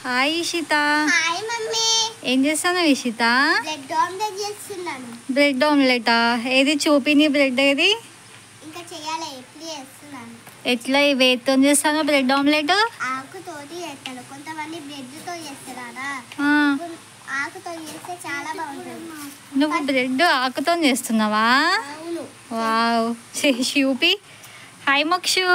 Hi Ishita. Hi mummy. ఏం చేస్తాను Ishita? Bread omelette చేస్తున్నాను. బ్రెడ్ ఆమ్లెటా? ఏది చూపిని బ్రెడ్ ఏది? ఇంకా చేయాలి, ఎప్పుడు చేస్తున్నాను. ఎట్లా వేత్తో చేస్తాను బ్రెడ్ ఆమ్లెట్? ఆకుతోటి చేస్తాను, కొంతమంది బ్రెడ్తో చేస్తారా. ఆకుతో చేస్తే చాలా బాగుంటుంది. నువ్వు బ్రెడ్ ఆకుతో చేస్తున్నావా? అవును. వావ్, చూపి. హాయ్ మోక్షు.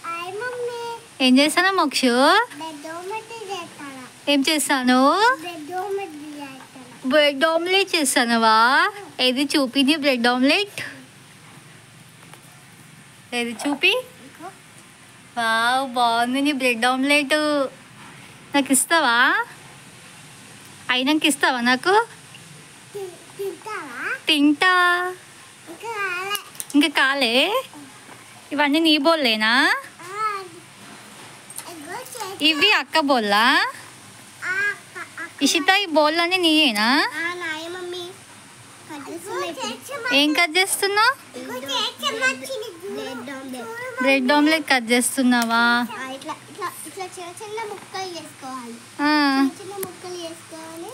Hi mummy. ఏం చేస్తాను మోక్షు? బ్రెడ్ ఆమ్లెట్ చేస్తాను. ఏం చేస్తాను? బ్రెడ్ ఆమ్లెట్ చేస్తాను. బ్రెడ్ ఆమ్లెట్ చేస్తానవా? ఏది చూపిని బ్రెడ్ ఆమ్లెట్? ఏది చూపి. వావ్, బాగుంది నీ బ్రెడ్ ఆమ్లెట్. నాకు ఇస్తావా? అయినాక ఇస్తావా నాకు? తింటా. ఇంకా కాలే. ఇవన్నీ నీ బోల్లేనా? ఇవి అక్క బోల్లా? ఇషిత, ఈ బోళ్ళన్నీ నీయేనా? ఏం కట్ చేస్తున్నావు? బ్రెడ్ ఆమ్లెట్ కట్ చేస్తున్నావా? చిన్న ముక్కలు చేసుకోవాలి. చిన్న ముక్కలు వేసుకోవాలి,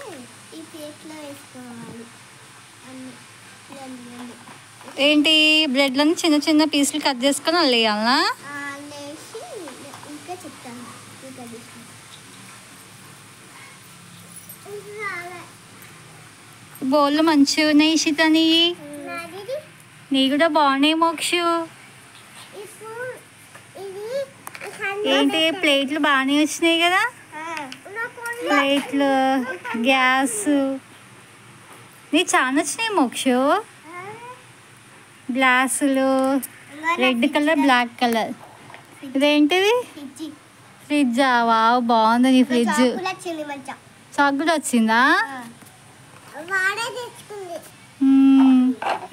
ఈ ప్లేట్లో వేసుకోవాలి. ఏంటి, బ్రెడ్లను చిన్న చిన్న పీసులు కట్ చేసుకొని అల్లేయాలనా? వేసి ఇంకా చెప్తాను. బోళ్ళు మంచిగా ఉన్నాయి ఇషిత. నీ కూడా బాగున్నాయి మోక్షు. ఏంటి, ప్లేట్లు బాగానే వచ్చినాయి కదా? ప్లేట్లు, గ్యాస్ నీ చాలా వచ్చినాయి మోక్షు. గ్లాసులు రెడ్ కలర్, బ్లాక్ కలర్. ఇదేంటిది? ఫ్రిడ్జా? వావ్, బాగుంది నీ ఫ్రిడ్జ్. చాక్ కూడా వచ్చిందా?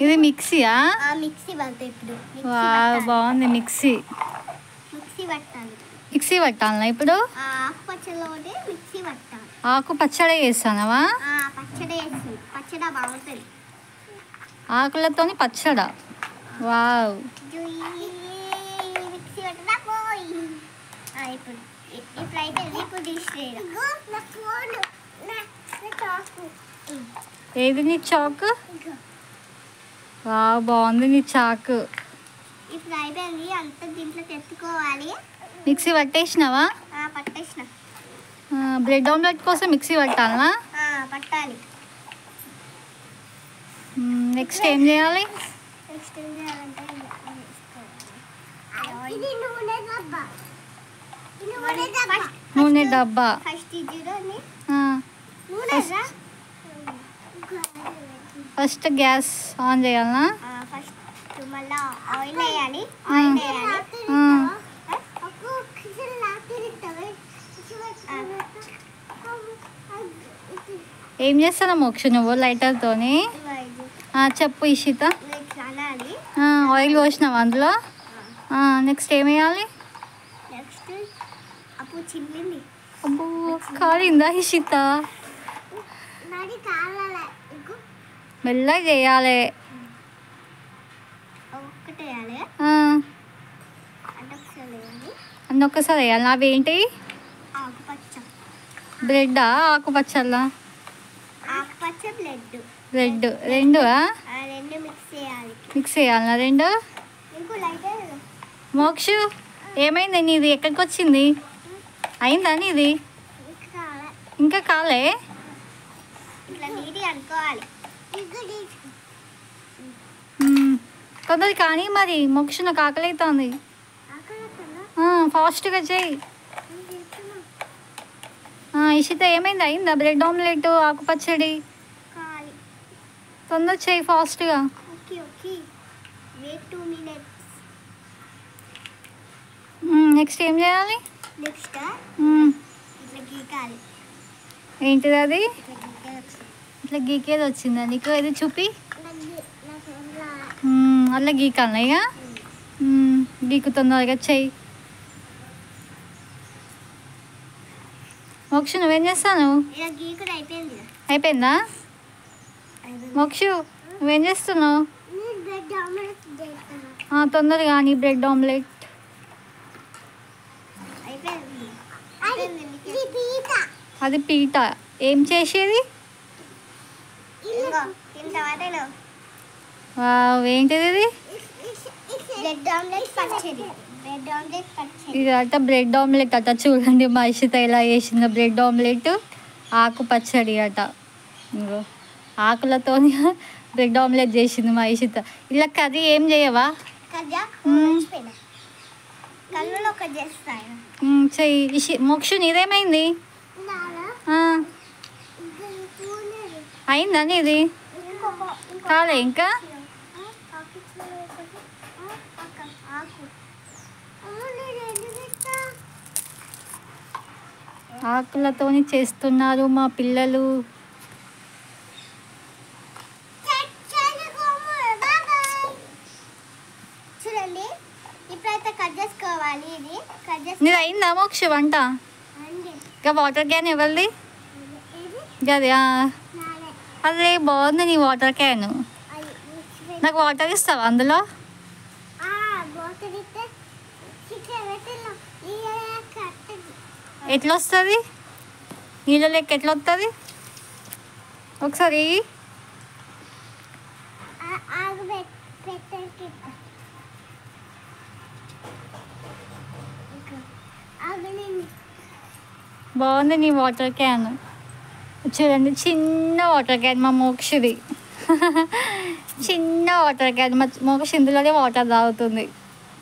ఇది మిక్సీయా? వావ్, బాగుంది మిక్సీ. మిక్సీ పట్టాలనా ఇప్పుడు? ఆకు పచ్చడి చేస్తానవా? ఆకులతోని పచ్చడా? వావ్. ఏది నీ చాకు? వావ్, బాగుంది నీ చాకు. ఇప్పుడు అయిపోయింది, అంత దీంట్లో తెచ్చుకోవాలి. మిక్సీ పట్టేసినావా? పట్టేసిన. బ్రెడ్ ఆమ్లెట్ కోసం మిక్సీ పట్టాలనా? పట్టాలి. నెక్స్ట్ ఏం చేయాలి? నెక్స్ట్ ఏం చేయాలంటే నూనె డబ్బా. ఫస్ట్ గ్యాస్ ఆన్ చేయాలనా? ఫస్ట్ మళ్ళీ ఆయిల్ వేయాలి. ఆయిల్ వేయాలి. ఏం చేస్తాను మోక్ష నువ్వు లైటర్తోని? చెప్పు ఇషిత. ఆయిల్ పోసినావు అందులో? నెక్స్ట్ ఏం వేయాలి? అబ్బో, కాలిందా ఇషిత? మెల్లగా చేయాలి. అన్నీ ఒక్కసారి వేయాలి. అవేంటి? బ్రెడ్డా, ఆకుపచ్చల్లా? బ్రెడ్ రెండు మిక్స్ చేయాలనా రెండు? మోక్షు, ఏమైంది నీది? ఎక్కడికి వచ్చింది? అయిందా నీది? ఇంకా కాలే. తొందరగా కానీ మరి మోక్ష, నాకు ఆకలి అవుతుంది. ఫాస్ట్గా చెయ్యి. ఇషిత, ఏమైంది? అయిందా బ్రెడ్ ఆమ్లెట్, ఆకుపచ్చడి? తొందర చెయ్యి ఫాస్ట్గా. నెక్స్ట్ ఏం చేయాలి? ఏంటిది అది? ఇట్లా గీకేది వచ్చిందా నీకు? ఇది చూపి. అట్లా గీకాలనా ఇక? గీకు తొందరగా చెయ్యి. మోక్షు, నువ్వేం చేస్తాను? అయిపోయిందా మోక్షు? నువ్వేం చేస్తున్నావు? తొందరగా నీ బ్రెడ్ ఆమ్లెట్. ఇది అది పీట. ఏం చేసేది? ఏంటిది ఇది? ఇది అట బ్రెడ్ ఆమ్లెట్ అట. చూడండి మా ఇషిత ఎలా వేసిందో బ్రెడ్ ఆమ్లెట్. ఆకు పచ్చడి అట. ఇంకో ఆకులతో బ్రెడ్ ఆమ్లెట్ చేసింది మా ఇషిత. ఇలా కర్రీ ఏం చేయవా? చెయ్యి. మోక్షు నీదేమైంది? అయిందని ఇది కాలే ఇంకా. ఆకులతోని చేస్తున్నారు మా పిల్లలు. చూడండి ఇప్పుడైతే కట్ చేసుకోవాలి. ఇది నీది అయిందా మోక్ష వంట? ఇంకా వాటర్ క్యాన్ ఎవరిది? గది అదే బాగుంది నీ వాటర్ క్యాన్. నాకు వాటర్ ఇస్తావా అందులో? ఎట్లా వస్తుంది? నీళ్ళ లెక్క ఎట్లా వస్తుంది? ఒకసారి బాగుంది నీ వాటర్ క్యాన్. చూడండి చిన్న వాటర్ క్యాన్ మా మోక్షది. చిన్న వాటర్ క్యాన్. మా మోక్ష ఇందులోనే వాటర్ తాగుతుంది.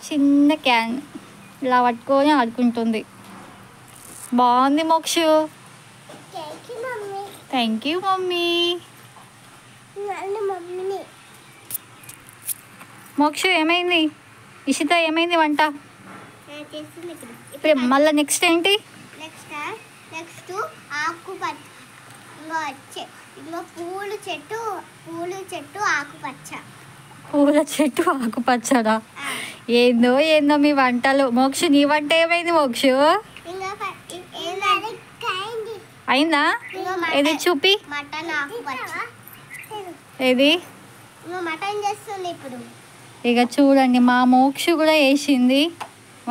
చిన్న క్యాన్ ఇలా పట్టుకొని ఆడుకుంటుంది. బాగుంది Mokshu. Thank you mummy. Mokshu ఏమైంది? ఇషిత ఏమైంది వంట? ఇప్పుడు మళ్ళీ నెక్స్ట్ ఏంటి? నెక్స్ట్ ఆకు పూల చెట్టు ఆకుపచ్చ. పూల చెట్టు ఆకుపచ్చడా? ఏందో ఏందో మీ వంటలు. మోక్షు నీ వంట ఏమైంది మోక్షు? అయిందా? ఏది చూపి. మటన్ ఆకుపచ్చ. ఏది? మటన్ చేస్తుంది ఇప్పుడు. ఇక చూడండి మా మోక్షు కూడా వేసింది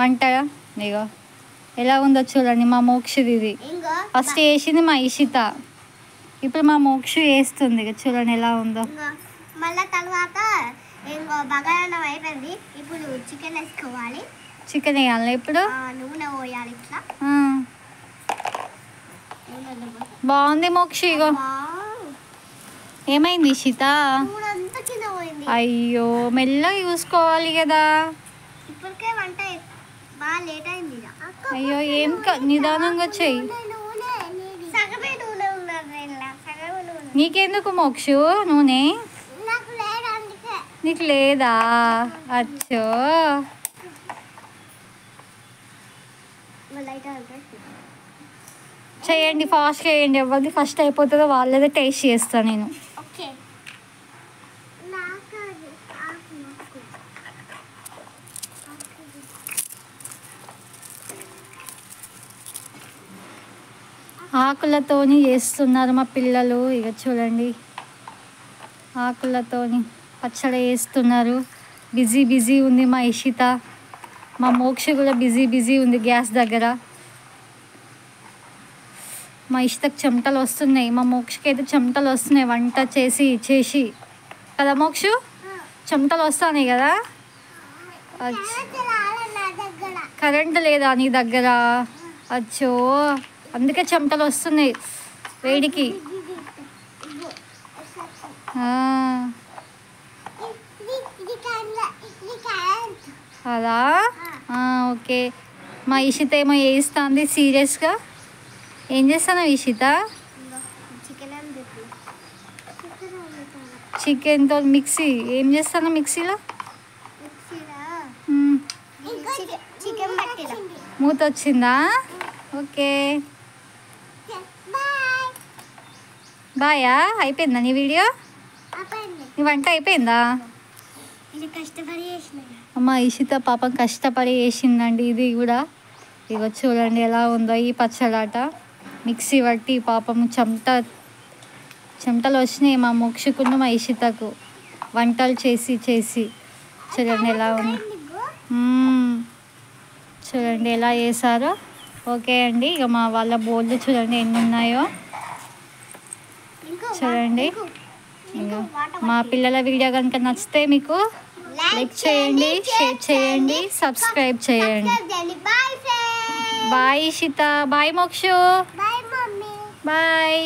వంట. ఇక ఎలా ఉందో చూడండి మా మోక్షది. ఇది ఫస్ట్ వేసింది మా ఇషిత. ఇప్పుడు మా మోక్షు వేస్తుంది. ఇక చూడండి ఎలా ఉందో. మళ్ళీ తర్వాత బగారాన్నం అయిపోయింది. ఇప్పుడు చికెన్ వేసుకోవాలి. చికెన్ వేయాలి ఇప్పుడు. నూనె పోయాలి ఇట్లా. బాగుంది మోక్ష. ఇగో ఏమైంది ఇషిత? అయ్యో మెల్లగా చూసుకోవాలి కదా. ఇప్పటికే వంట బాగా లేట్ అయింది. అయ్యో ఏం నిదానంగా చెయ్యి. నీకెందుకు మోక్షు నూనె? నీకు లేదా? అచ్చో చేయండి, ఫాస్ట్ చేయండి. ఎవరిది ఫస్ట్ అయిపోతుందో వాళ్ళదే టేస్ట్ చేస్తాను నేను. ఆకులతోని చేస్తున్నారు మా పిల్లలు. ఇక చూడండి ఆకులతోని పచ్చడి వేస్తున్నారు. బిజీ ఉంది మా ఇషిత. మా మోక్ష కూడా బిజీ ఉంది గ్యాస్ దగ్గర. మా ఇషితకు చెమటలు వస్తున్నాయి. మా మోక్షకి అయితే చెమటలు వస్తున్నాయి వంట చేసి కదా మోక్షు? చెమటలు వస్తున్నాయి కదా. కరెంటు లేదా నీ దగ్గర? అచ్చో అందుకే చెమటలు వస్తున్నాయి వేడికి. అదా ఓకే. మా ఇషిత ఏమో వేస్తుంది సీరియస్గా. ఏం చేస్తాను ఇషిత? చికెన్తో మిక్సీ ఏం చేస్తాను మిక్సీలో? మూత వచ్చిందా? ఓకే బాయా. అయిపోయిందా నీ వీడియో? నీ వంట అయిపోయిందా? అమ్మ ఇషిత పాపం కష్టపడి వేసిందండి ఇది కూడా. ఇగో చూడండి ఎలా ఉందో ఈ పచ్చడాట. మిక్సీ పట్టి పాపం చెమటలు వచ్చినాయి మా మోక్షకును మా ఇషితకు వంటలు చేసి. చూడండి ఎలా ఉంది. చూడండి ఎలా వేసారో. ఓకే అండి, ఇక మా వాళ్ళ బోర్డులు చూడండి ఎన్ని ఉన్నాయో చూడండి. ఇంకా మా పిల్లల వీడియో కనుక నచ్చితే మీకు లైక్ చేయండి, షేర్ చేయండి, సబ్స్క్రైబ్ చేయండి. Bye Ishita, bye Mokshu, bye mummy. Bye.